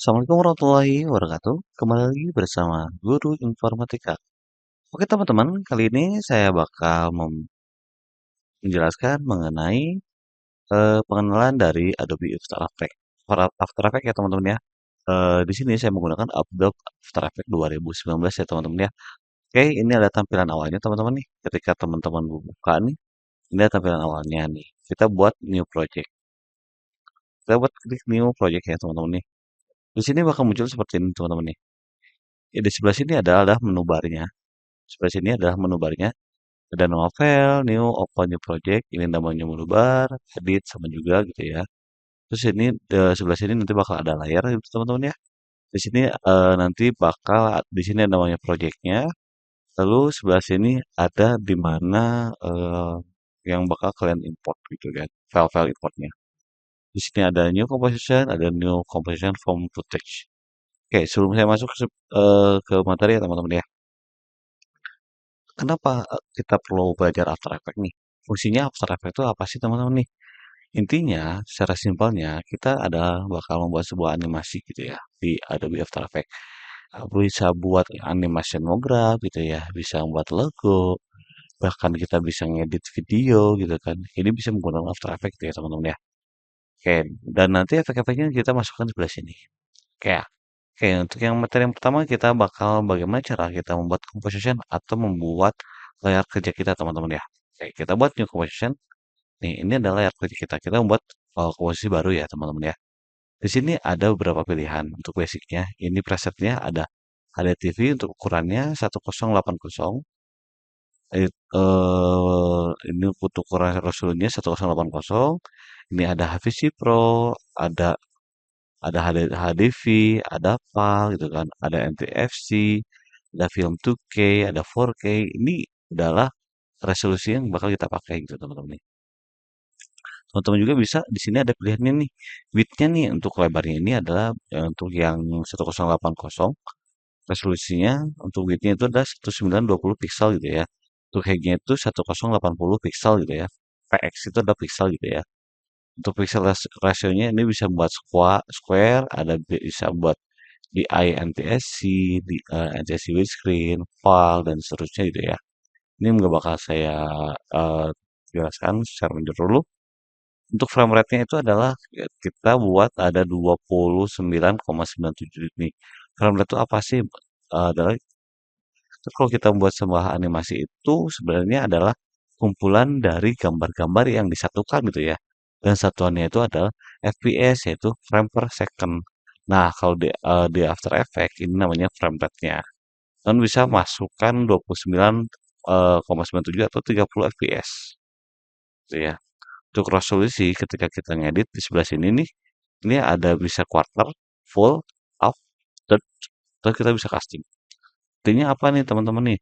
Assalamualaikum warahmatullahi wabarakatuh. Kembali lagi bersama Guru Informatika. Oke teman-teman, kali ini saya bakal menjelaskan mengenai pengenalan dari Adobe After Effects ya teman-teman ya. Di sini saya menggunakan Adobe After Effects 2019 ya teman-teman ya. Oke, ini ada tampilan awalnya teman-teman nih. Ketika teman-teman buka nih, ini ada tampilan awalnya nih. Kita buat new project. Kita buat klik new project ya teman-teman nih. Di sini bakal muncul seperti ini teman-teman nih. Ya, di sebelah sini adalah menu barnya. Sebelah sini adalah menu barnya. Ada novel, new, open new project, ini namanya menu bar, edit, sama juga gitu ya. Terus ini sebelah sini nanti bakal ada layar gitu teman-teman ya. Di sini nanti bakal di sini ada namanya projectnya. Lalu sebelah sini ada di mana yang bakal kalian import gitu kan, file-file importnya. Di sini ada new composition, ada new composition from footage. Oke, sebelum saya masuk ke materi ya teman-teman ya. Kenapa kita perlu belajar After Effects nih? Fungsinya After Effects itu apa sih teman-teman nih? Intinya, secara simpelnya, kita adalah bakal membuat sebuah animasi gitu ya di Adobe After Effects. Bisa buat animation mograf gitu ya, bisa membuat logo, bahkan kita bisa ngedit video gitu kan. Ini bisa menggunakan After Effects gitu ya teman-teman ya. Oke, dan nanti efek-efeknya kita masukkan di sebelah sini. Oke, untuk yang materi yang pertama kita bakal bagaimana cara kita membuat composition atau membuat layar kerja kita teman-teman ya. Oke, kita buat new composition. Nih, ini adalah layar kerja kita. Kita membuat komposisi baru ya teman-teman ya. Di sini ada beberapa pilihan untuk basicnya. Ini presetnya ada HDTV untuk ukurannya 1080. Ini untuk ukuran resolusinya 1080. Ini ada HVC Pro, ada HDV, ada PAL gitu kan, ada NTFC, ada film 2K, ada 4K. Ini adalah resolusi yang bakal kita pakai gitu teman-teman nih. Teman-teman juga bisa di sini ada pilihannya nih. Width-nya nih untuk lebarnya ini adalah untuk yang 1080 resolusinya untuk width-nya itu adalah 1920 pixel gitu ya. Untuk height-nya itu 1080 pixel gitu ya. PX itu ada pixel gitu ya. Untuk pixel rasionya ini bisa buat square, ada bisa buat di NTSC, di NTSC widescreen, PAL dan seterusnya gitu ya. Ini nggak bakal saya eh, jelaskan secara menyeluruh. Untuk frame rate-nya itu adalah ya, kita buat ada 29,97 nih. Frame rate itu apa sih? Adalah kalau kita membuat sebuah animasi itu sebenarnya adalah kumpulan dari gambar-gambar yang disatukan gitu ya. Dan satuannya itu adalah FPS yaitu frame per second. Nah, kalau di After Effects ini namanya frame rate-nya. Dan bisa masukkan 29,97 atau 30 FPS. Gitu ya. Untuk resolusi ketika kita ngedit di sebelah sini nih, ini ada bisa quarter, full, half, third, terus kita bisa casting. Artinya apa nih teman-teman nih?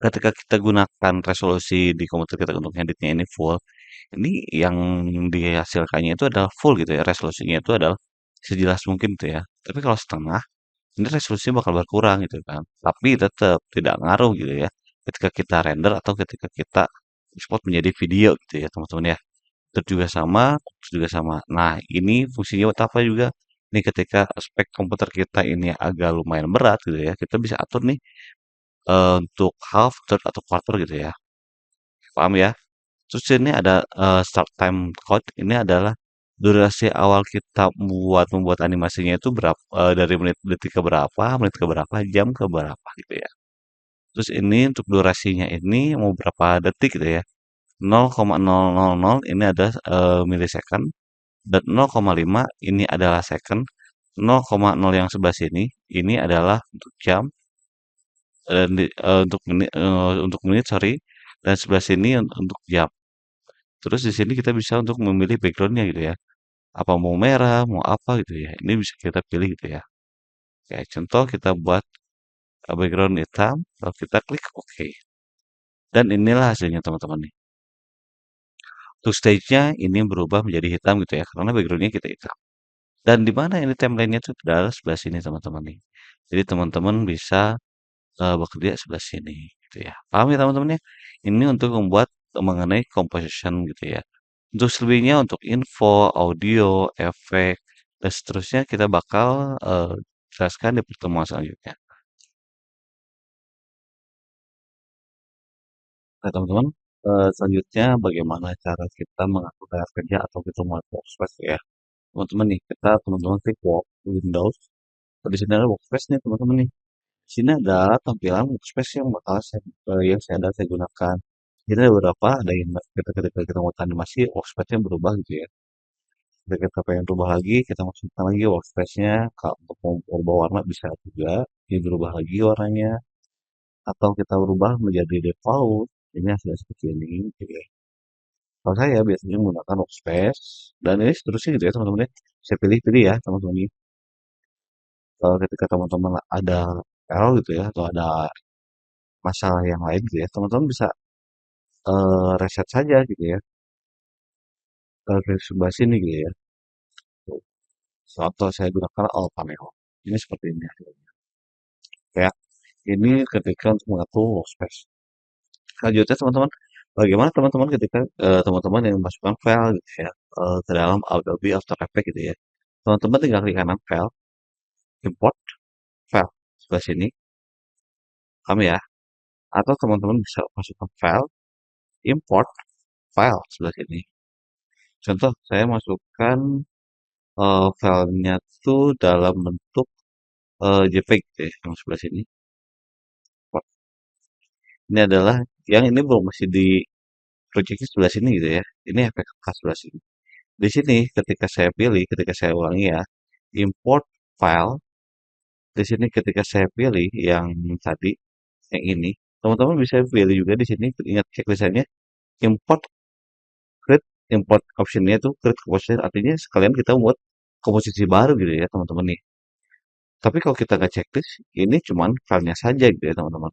Ketika kita gunakan resolusi di komputer kita untuk ngeditnya ini full, ini yang dihasilkannya itu adalah full gitu ya, resolusinya itu adalah sejelas mungkin gitu ya. Tapi kalau setengah, ini resolusinya bakal berkurang gitu kan. Tapi tetap tidak ngaruh gitu ya. Ketika kita render atau ketika kita export menjadi video gitu ya teman-teman ya. Terus juga sama. Nah, ini fungsinya buat apa juga? Nih ketika spek komputer kita ini agak lumayan berat gitu ya, kita bisa atur nih untuk half, third, atau quarter gitu ya. Paham ya? Terus ini ada start time code. Ini adalah durasi awal kita membuat animasinya itu berapa dari detik ke berapa, menit ke berapa, jam ke berapa gitu ya. Terus ini untuk durasinya ini mau berapa detik gitu ya. 0,000 ini ada milisecond dan 0,5 ini adalah second. 0,0 yang sebelah sini ini adalah untuk jam untuk menit sorry, dan sebelah sini untuk jam. Terus di sini kita bisa untuk memilih backgroundnya gitu ya. Apa mau merah, mau apa gitu ya. Ini bisa kita pilih gitu ya. Kayak contoh kita buat background hitam, lalu kita klik OK. Dan inilah hasilnya teman-teman nih. Untuk stage-nya ini berubah menjadi hitam gitu ya, karena backgroundnya kita hitam. Dan di mana ini timelinenya itu adalah sebelah sini teman-teman nih. Jadi teman-teman bisa bekerja sebelah sini gitu ya. Paham ya teman-teman ya? Ini untuk membuat mengenai composition gitu ya. Untuk selebihnya untuk info, audio, efek, dan seterusnya kita bakal jelaskan di pertemuan selanjutnya. Nah, teman-teman, selanjutnya bagaimana cara kita mengatur layar kerja atau kita membuat workspace ya. Teman-teman nih, teman-teman klik Windows. Di sini ada workspace nih teman-teman nih. Di sini ada tampilan workspace yang saya gunakan. Jadi ada beberapa, ada yang ketika kita mau animasi, workspace-nya berubah gitu ya. Ketika kita pengen berubah lagi, kita masukkan lagi workspace-nya. Kalau untuk mau berubah warna bisa juga, ini berubah lagi warnanya. Atau kita berubah menjadi default, ini hasilnya seperti ini. Gitu ya. Kalau saya biasanya menggunakan workspace, dan ini seterusnya gitu ya teman-teman ya. Saya pilih-pilih ya teman-teman ini. Kalau ketika teman-teman ada error gitu ya, atau ada masalah yang lain gitu ya, teman-teman bisa reset saja gitu ya, ke sebelah sini gitu ya. Tuh. Contoh saya gunakan all panel. Ini seperti ini hasilnya. Ya, ini ketika untuk mengatur workspace. Selanjutnya teman-teman, bagaimana teman-teman ketika teman-teman yang memasukkan file gitu ya, ke dalam Adobe After Effects gitu ya. Teman-teman tinggal klik kanan file, import file sebelah sini, kami ya. Atau teman-teman bisa masukkan file, import file sebelah sini. Contoh, saya masukkan filenya tuh dalam bentuk JPEG gitu ya, yang sebelah sini. Ini adalah yang ini belum masih di project sebelah sini gitu ya. Ini efek khas sebelah sini. Di sini ketika saya ulangi ya, import file. Di sini ketika saya pilih yang tadi, yang ini, teman-teman bisa pilih juga di sini. Ingat checklistnya, import create import optionnya itu create composition, artinya sekalian kita buat komposisi baru gitu ya teman-teman nih. Tapi kalau kita nggak checklist, ini cuman filenya saja gitu ya teman-teman.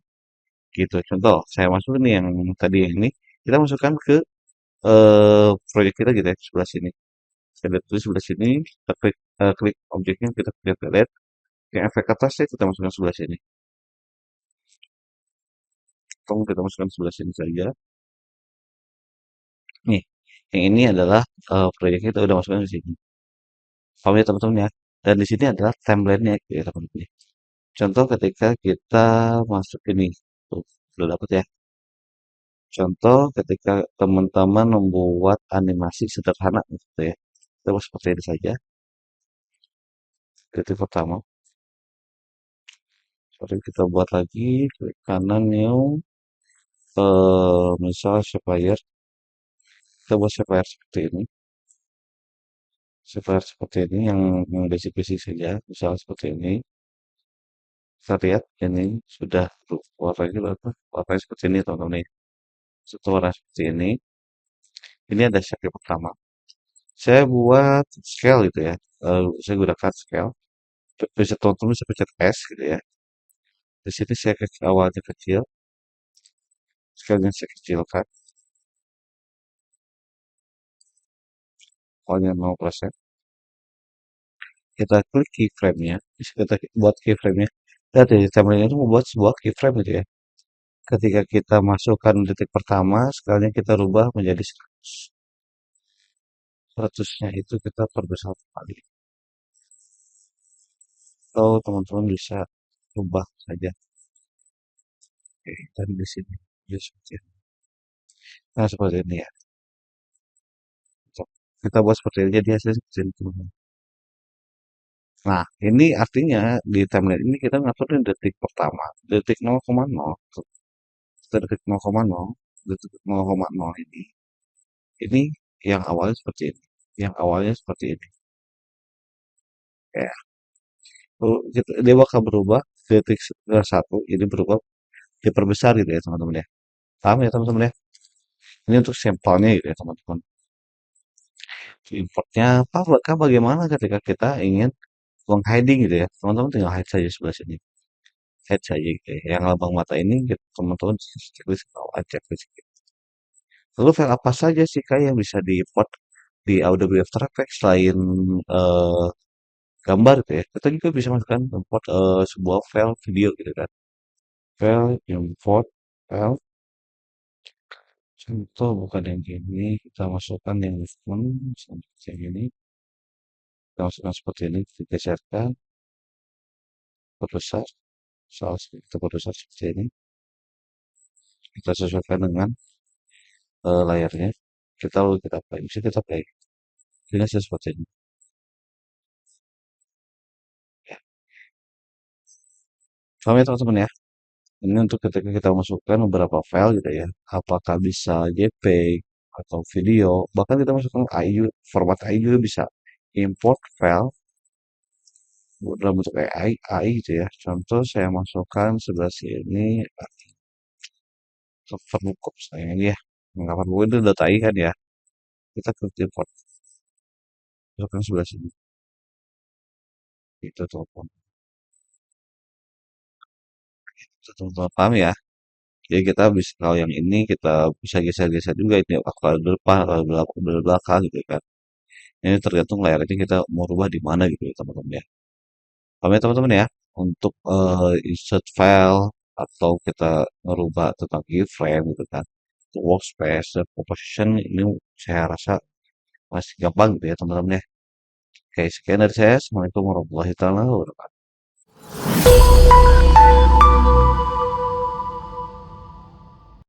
Gitu. Contoh, saya masuk nih yang tadi yang ini, kita masukkan ke proyek kita gitu ya sebelah sini. Saya lihat tulis sebelah sini, kita klik objeknya, kita klik lihat. Yang efek atasnya kita masukkan sebelah sini. Tolong kita masukkan sebelah sini saja. Nih, yang ini adalah proyeknya kita udah masukkan di sini. Paham ya teman-teman ya? Dan di sini adalah timelinenya gitu ya teman-teman. Contoh ketika kita masuk ini, tuh, udah dapet ya. Contoh ketika teman-teman membuat animasi sederhana gitu ya. Kita buat seperti ini saja. Titik pertama. Sorry, kita buat lagi. Klik kanan new. Misal supplier. Kita buat supplier seperti ini. Supplier seperti ini yang basic-basic saja. Misal seperti ini. Kita lihat ini sudah warnanya berapa? Warnanya seperti ini teman-teman. Setelah warna seperti ini. Ini ada shape pertama. Saya buat scale gitu ya. Saya gunakan scale. Bisa teman-teman bisa pencet S gitu ya. Di sini saya awalnya kecil, scale-nya saya kecilkan, awalnya 0%. Kita klik keyframe-nya, bisa kita buat keyframe-nya. Lihat ya, timeline itu membuat sebuah keyframe gitu ya. Ketika kita masukkan detik pertama, scale-nya kita rubah menjadi 100. 100-nya itu kita perbesar kali. Atau teman-teman bisa rubah saja. Oke, dan di sini. Ya, seperti ini. Nah, seperti ini ya. Kita buat seperti ini, jadi hasilnya seperti ini teman-teman. Nah, ini artinya di timeline ini kita ngaturin detik pertama, detik 0,0, detik 0,0, detik 0,0 ini. Ini yang awalnya seperti ini, yang awalnya seperti ini. Ya, dia bakal berubah detik satu, ini berubah diperbesar gitu ya teman-teman ya. Paham ya teman-teman ya? Ini untuk sampelnya gitu ya teman-teman. Importnya apakah bagaimana ketika kita ingin menghiding gitu ya, teman-teman tinggal hide saja sebelah sini. Hide saja gitu ya. Yang lambang mata ini gitu, teman-teman checklist atau checklist. Lalu file apa saja sih Kak yang bisa di-import di Adobe After Effects selain eh, gambar gitu ya? Kita juga bisa masukkan import sebuah file video gitu kan. File, import, file. Contoh bukan yang gini, kita masukkan yang movement seperti yang ini. Kita masukkan seperti ini, digeserkan, perbesar, soal kita perbesar seperti ini, kita sesuaikan dengan layarnya. Kita lalu kita play, bisa kita play. Ini seperti ini. Ya. Paham ya teman-teman ya? Ini untuk ketika kita masukkan beberapa file gitu ya. Apakah bisa JPEG atau video, bahkan kita masukkan AIU, format AIU juga bisa. Import file dalam bentuk AI gitu ya. Contoh saya masukkan sebelah sini cover saya ini ya. Cover itu data AI kan ya. Kita klik import, masukkan sebelah sini. Itu telepon. Itu telepon, paham ya? Jadi kita bisa kalau yang ini kita bisa geser-geser juga ini kalau di depan, kalau di belakang gitu kan. Ini tergantung layarnya kita mau rubah di mana gitu ya teman-teman ya. Paham ya teman-teman ya? Untuk insert file atau kita merubah tentang keyframe gitu kan. Untuk workspace dan composition ini saya rasa masih gampang gitu ya teman-teman ya. Oke, sekian dari saya. Assalamualaikum warahmatullahi wabarakatuh.